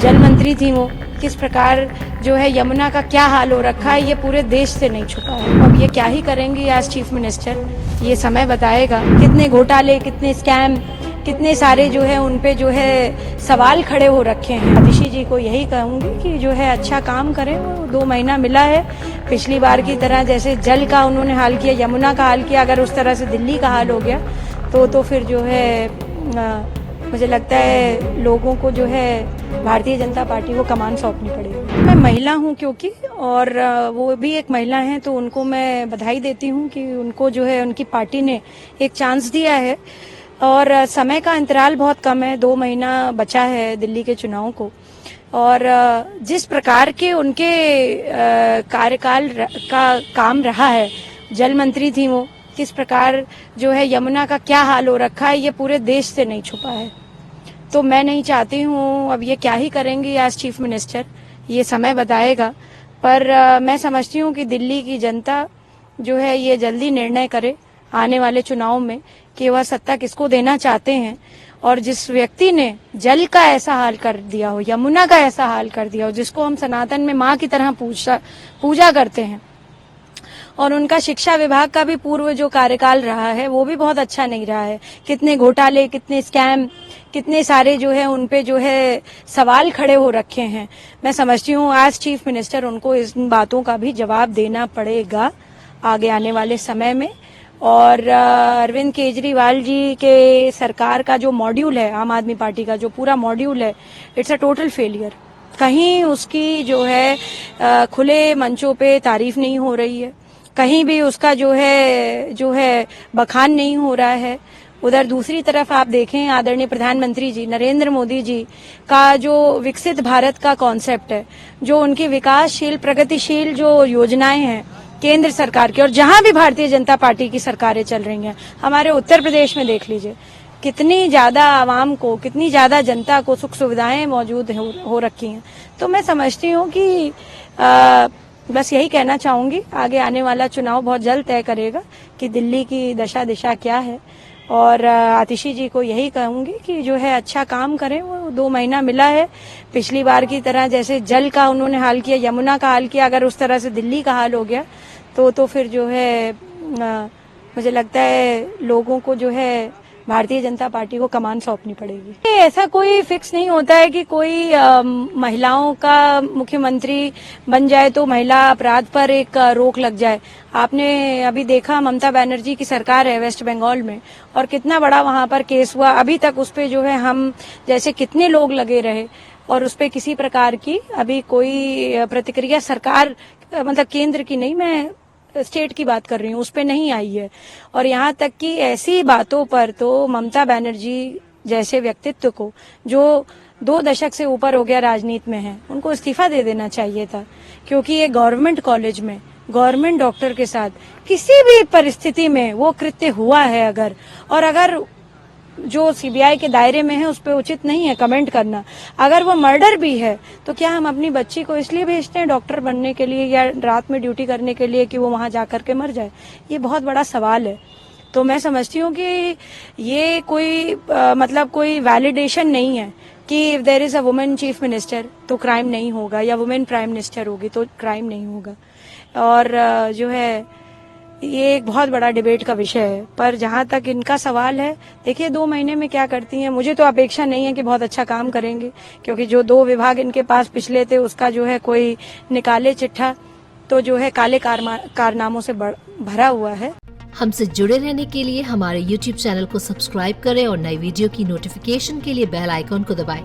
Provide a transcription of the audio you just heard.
जल मंत्री थी वो, किस प्रकार जो है यमुना का क्या हाल हो रखा है ये पूरे देश से नहीं छुपा है। अब ये क्या ही करेंगी एज चीफ मिनिस्टर, ये समय बताएगा। कितने घोटाले, कितने स्कैम, कितने सारे जो है उन पे जो है सवाल खड़े हो रखे हैं। आतिशी जी को यही कहूंगी कि जो है अच्छा काम करें। वो 2 महीना मिला है, पिछली बार की तरह जैसे जल का उन्होंने हाल किया, यमुना का हाल किया, अगर उस तरह से दिल्ली का हाल हो गया तो फिर जो है मुझे लगता है लोगों को जो है भारतीय जनता पार्टी को कमान सौंपनी पड़ेगी। मैं महिला हूं क्योंकि, और वो भी एक महिला हैं, तो उनको मैं बधाई देती हूं कि उनको जो है उनकी पार्टी ने एक चांस दिया है। और समय का अंतराल बहुत कम है, 2 महीना बचा है दिल्ली के चुनाव को। और जिस प्रकार के उनके कार्यकाल का काम रहा है, जल मंत्री थी वो, किस प्रकार जो है यमुना का क्या हाल हो रखा है ये पूरे देश से नहीं छुपा है। तो मैं नहीं चाहती हूँ, अब ये क्या ही करेंगी एज चीफ मिनिस्टर, ये समय बताएगा। पर मैं समझती हूँ कि दिल्ली की जनता जो है ये जल्दी निर्णय करे आने वाले चुनाव में कि वह सत्ता किसको देना चाहते हैं। और जिस व्यक्ति ने जल का ऐसा हाल कर दिया हो, यमुना का ऐसा हाल कर दिया हो, जिसको हम सनातन में माँ की तरह पूजा करते हैं, और उनका शिक्षा विभाग का भी पूर्व जो कार्यकाल रहा है वो भी बहुत अच्छा नहीं रहा है। कितने घोटाले, कितने स्कैम, कितने सारे जो है उन पे जो है सवाल खड़े हो रखे हैं। मैं समझती हूँ एज चीफ मिनिस्टर उनको इन बातों का भी जवाब देना पड़ेगा आगे आने वाले समय में। और अरविंद केजरीवाल जी के सरकार का जो मॉड्यूल है, आम आदमी पार्टी का जो पूरा मॉड्यूल है, इट्स अ टोटल फेलियर। कहीं उसकी जो है खुले मंचों पे तारीफ नहीं हो रही है, कहीं भी उसका जो है बखान नहीं हो रहा है। उधर दूसरी तरफ आप देखें, आदरणीय प्रधानमंत्री जी नरेंद्र मोदी जी का जो विकसित भारत का कॉन्सेप्ट है, जो उनकी विकासशील प्रगतिशील जो योजनाएं हैं केंद्र सरकार की, और जहां भी भारतीय जनता पार्टी की सरकारें चल रही हैं, हमारे उत्तर प्रदेश में देख लीजिए कितनी ज्यादा आवाम को, कितनी ज्यादा जनता को सुख सुविधाएं मौजूद हो रखी हैं। तो मैं समझती हूँ कि बस यही कहना चाहूंगी, आगे आने वाला चुनाव बहुत जल्द तय करेगा कि दिल्ली की दशा दिशा क्या है। और आतिशी जी को यही कहूंगी कि जो है अच्छा काम करें। वो 2 महीना मिला है, पिछली बार की तरह जैसे जल का उन्होंने हाल किया, यमुना का हाल किया, अगर उस तरह से दिल्ली का हाल हो गया तो फिर जो है मुझे लगता है लोगों को जो है भारतीय जनता पार्टी को कमान सौंपनी पड़ेगी। ऐसा कोई फिक्स नहीं होता है कि कोई महिलाओं का मुख्यमंत्री बन जाए तो महिला अपराध पर एक रोक लग जाए। आपने अभी देखा ममता बनर्जी की सरकार है वेस्ट बंगाल में, और कितना बड़ा वहां पर केस हुआ। अभी तक उस पे जो है हम जैसे कितने लोग लगे रहे, और उस पे किसी प्रकार की अभी कोई प्रतिक्रिया सरकार, मतलब केंद्र की नहीं, मैं स्टेट की बात कर रही हूँ, उस पे नहीं आई है। और यहाँ तक कि ऐसी बातों पर तो ममता बनर्जी जैसे व्यक्तित्व को, जो 2 दशक से ऊपर हो गया राजनीति में है, उनको इस्तीफा दे देना चाहिए था। क्योंकि ये गवर्नमेंट कॉलेज में गवर्नमेंट डॉक्टर के साथ किसी भी परिस्थिति में वो कृत्य हुआ है अगर जो सीबीआई के दायरे में है उस पर उचित नहीं है कमेंट करना। अगर वो मर्डर भी है तो क्या हम अपनी बच्ची को इसलिए भेजते हैं डॉक्टर बनने के लिए या रात में ड्यूटी करने के लिए कि वो वहां जाकर के मर जाए? ये बहुत बड़ा सवाल है। तो मैं समझती हूँ कि ये कोई मतलब कोई वैलिडेशन नहीं है कि if there is a women chief minister तो क्राइम नहीं होगा, या वुमेन प्राइम मिनिस्टर होगी तो क्राइम नहीं होगा। और जो है ये एक बहुत बड़ा डिबेट का विषय है। पर जहां तक इनका सवाल है, देखिए 2 महीने में क्या करती हैं। मुझे तो अपेक्षा नहीं है कि बहुत अच्छा काम करेंगे, क्योंकि जो 2 विभाग इनके पास पिछले थे उसका जो है कोई निकाले चिट्ठा तो जो है काले कारनामों से भरा हुआ है। हमसे जुड़े रहने के लिए हमारे YouTube चैनल को सब्सक्राइब करें और नई वीडियो की नोटिफिकेशन के लिए बेल आइकॉन को दबाएं।